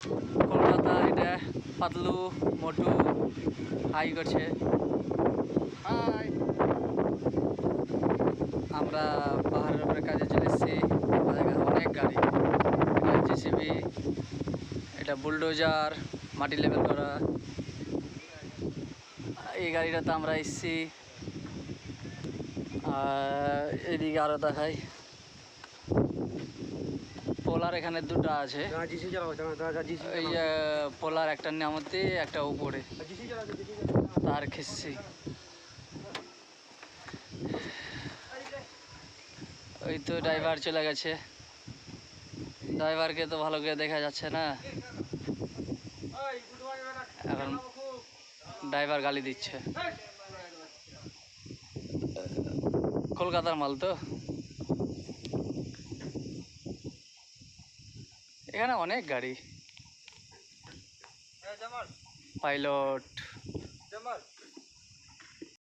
কলকাতা এটা পাতলু মোটু হাই করছে। হাই, আমরা পাহাড়ের উপরে কাজে চলে এসেছি। আমাদের কাছে অনেক গাড়ি, এটা জেসিবি, এটা বুলডোজার, মাটি লেভেল করা। এই গাড়িটাতে আমরা এসেছি। আর এদিকে আরও দেখাই, পোলার এখানে দুটো আছে। এই পোলার একটা নামতে একটা উপরে তার খেসছি। ওই তো ড্রাইভার চলে গেছে, ড্রাইভারকে তো ভালো করে দেখা যাচ্ছে না। এখন ড্রাইভার গালি দিচ্ছে। কলকাতার মাল তো, এখানে অনেক গাড়ি। পাইলট